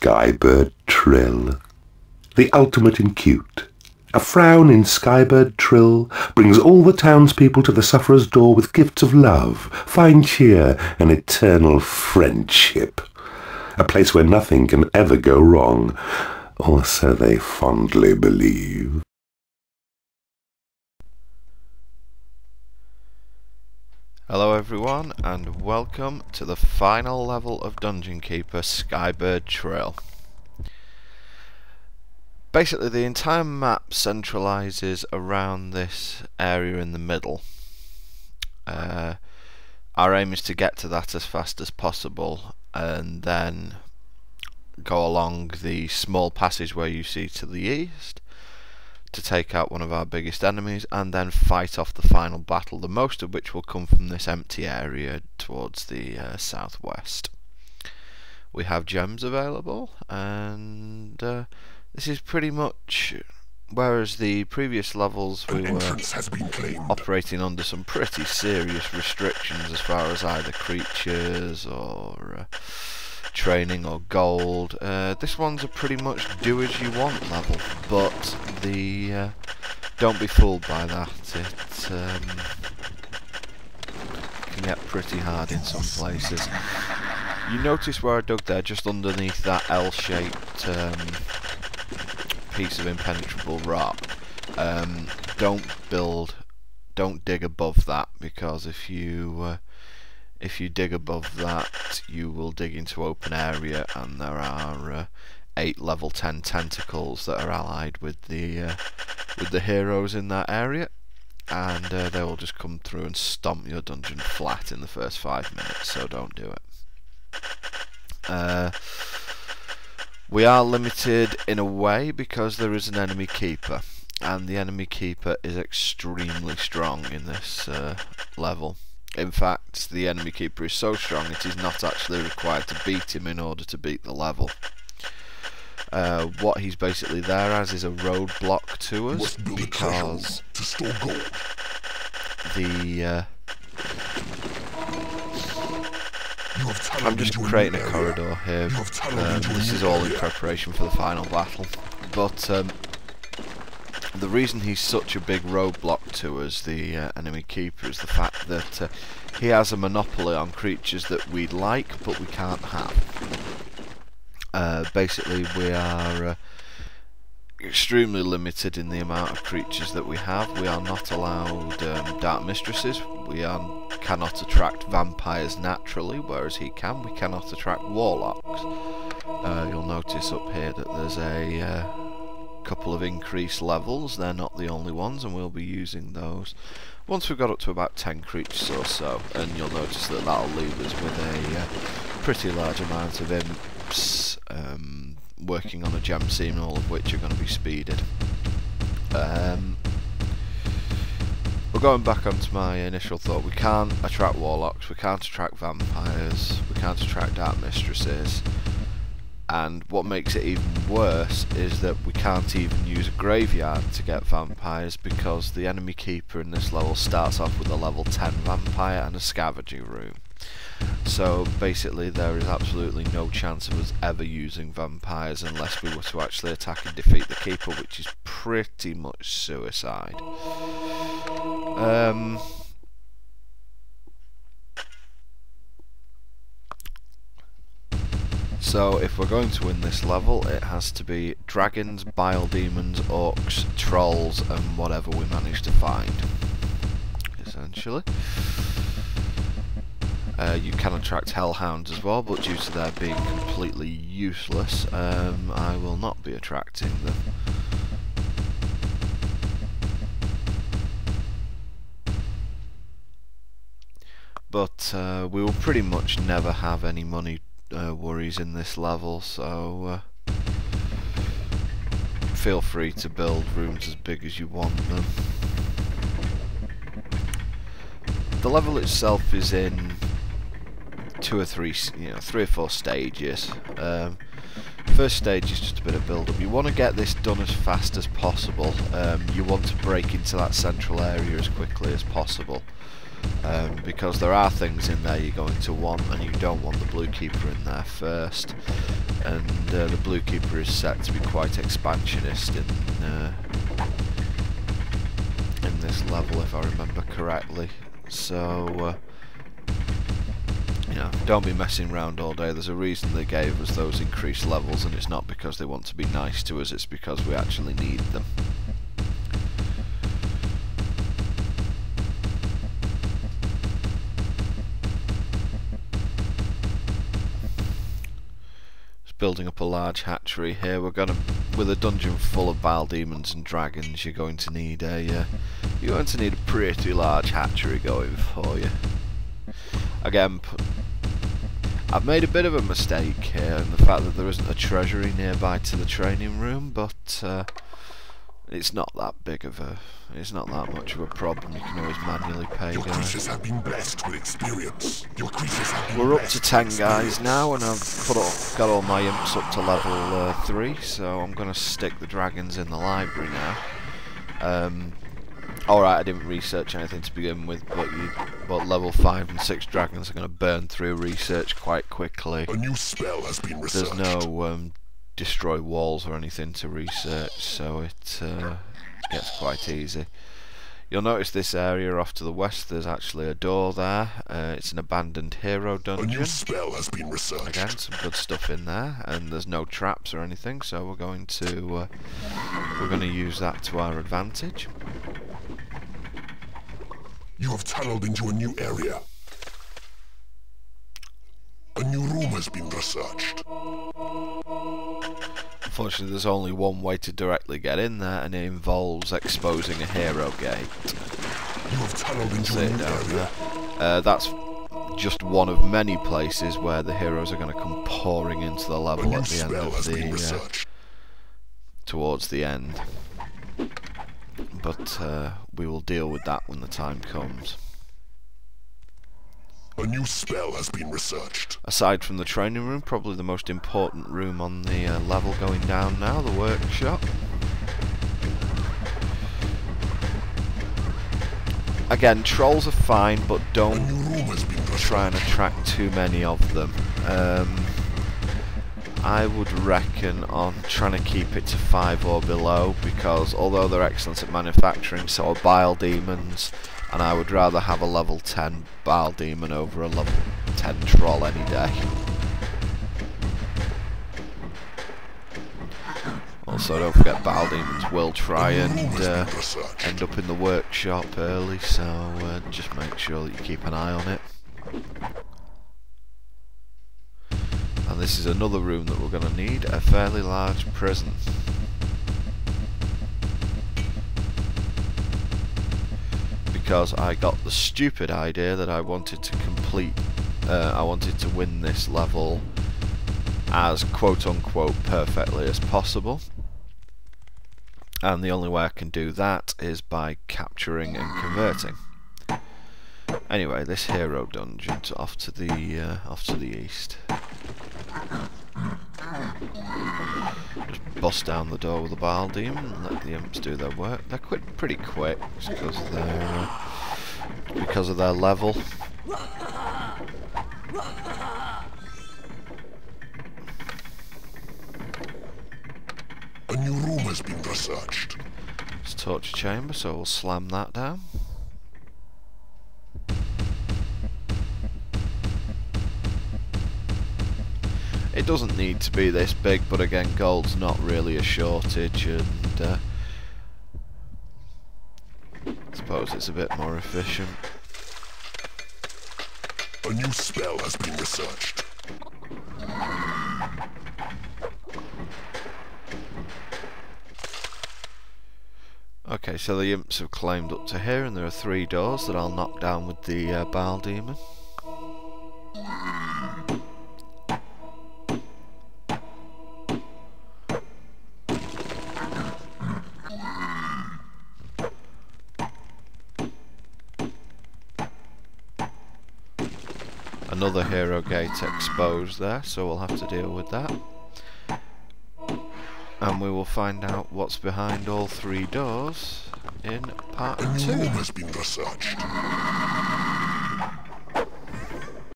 Skybird Trill, the ultimate in cute. A frown in Skybird Trill brings all the townspeople to the sufferer's door with gifts of love, fine cheer, and eternal friendship. A place where nothing can ever go wrong, or so they fondly believe. Hello everyone, and welcome to the final level of Dungeon Keeper Skybird Trill. Basically the entire map centralises around this area in the middle. Our aim is to get to that as fast as possible and then go along the small passageway you see to the east to take out one of our biggest enemies and then fight off the final battle, the most of which will come from this empty area towards the southwest. We have gems available, and this is pretty much, whereas the previous levels we were operating under some pretty serious restrictions as far as either creatures or training or gold. This one's a pretty much do as you want level, but the don't be fooled by that. It can get pretty hard in some places. You notice where I dug there, just underneath that L-shaped piece of impenetrable rock. Don't dig above that, because if you dig above that, you will dig into open area, and there are 8 level 10 tentacles that are allied with the heroes in that area, and they will just come through and stomp your dungeon flat in the first 5 minutes, so don't do it. We are limited in a way because there is an enemy keeper, and the enemy keeper is extremely strong in this level. In fact, the enemy keeper is so strong it is not actually required to beat him in order to beat the level. What he's basically there as is a roadblock to us, because I'm just creating a corridor here. This is all in preparation for the final battle, but the reason he's such a big roadblock to us, the enemy keeper, is the fact that he has a monopoly on creatures that we'd like but we can't have. Basically we are extremely limited in the amount of creatures that we have. We are not allowed dark mistresses. We cannot attract vampires naturally, whereas he can. We cannot attract warlocks. You'll notice up here that there's a couple of increased levels. They're not the only ones, and we'll be using those once we've got up to about 10 creatures or so, and you'll notice that that'll leave us with a pretty large amount of imps working on a gem seam, all of which are going to be speeded. We're going back onto my initial thought. We can't attract warlocks, we can't attract vampires, we can't attract dark mistresses, and what makes it even worse is that we can't even use a graveyard to get vampires, because the enemy keeper in this level starts off with a level 10 vampire and a scavenging room. So basically there is absolutely no chance of us ever using vampires unless we were to actually attack and defeat the keeper, which is pretty much suicide. So if we're going to win this level, it has to be dragons, bile demons, orcs, trolls, and whatever we manage to find, essentially. You can attract hellhounds as well, but due to their being completely useless, I will not be attracting them. But we will pretty much never have any money worries in this level, so feel free to build rooms as big as you want them. The level itself is in 2 or 3, 3 or 4 stages. First stage is just a bit of build up. You want to get this done as fast as possible. You want to break into that central area as quickly as possible. because there are things in there you're going to want, and you don't want the blue keeper in there first. and the Blue Keeper is set to be quite expansionist in this level, if I remember correctly. So you know, don't be messing around all day. There's a reason they gave us those increased levels, and it's not because they want to be nice to us, it's because we actually need them. Building up a large hatchery here. We're gonna, with a dungeon full of bile demons and dragons, you're going to need a pretty large hatchery going for you. Again, I've made a bit of a mistake here in the fact that there isn't a treasury nearby to the training room, but it's not that it's not that much of a problem. You can always manually pay guys. Have been blessed with experience. Your have been We're up to 10 guys now, and I've got all my imps up to level 3, so I'm going to stick the dragons in the library now. Alright, I didn't research anything to begin with, but level 5 and 6 dragons are going to burn through research quite quickly. A new spell has been researched. There's no destroy walls or anything to research, so it gets quite easy. You'll notice this area off to the west, there's actually a door there. It's an abandoned hero dungeon. A new spell has been researched. Again, some good stuff in there, and there's no traps or anything, so we're going to use that to our advantage. You have tunneled into a new area. A new room has been researched. Unfortunately, there's only one way to directly get in there, and it involves exposing a hero gate. You have tunneled into a new area. That's just one of many places where the heroes are going to come pouring into the level at the end of the towards the end. But we will deal with that when the time comes. A new spell has been researched. Aside from the training room, probably the most important room on the level going down now, the workshop. Again, trolls are fine, but don't try and attract too many of them. I would reckon on trying to keep it to 5 or below, because although they're excellent at manufacturing, so are bile demons, and I would rather have a level 10 bile demon over a level 10 troll any day. Also, don't forget bile demons will try and end up in the workshop early, so just make sure that you keep an eye on it. And this is another room that we're going to need, a fairly large prison. Because I got the stupid idea that I wanted to I wanted to win this level as quote-unquote perfectly as possible. And the only way I can do that is by capturing and converting. Anyway, this hero dungeon's off to the east. Just bust down the door with a bile demon and let the imps do their work. They're pretty quick because of their level. A new room has been researched. It's a torture chamber, so we'll slam that down. It doesn't need to be this big, but again, gold's not really a shortage, and I suppose it's a bit more efficient. A new spell has been researched. Okay, so the imps have climbed up to here, and there are 3 doors that I'll knock down with the bile demon. Another hero gate exposed there, so we'll have to deal with that. And we will find out what's behind all 3 doors in part 2. A new room has been researched.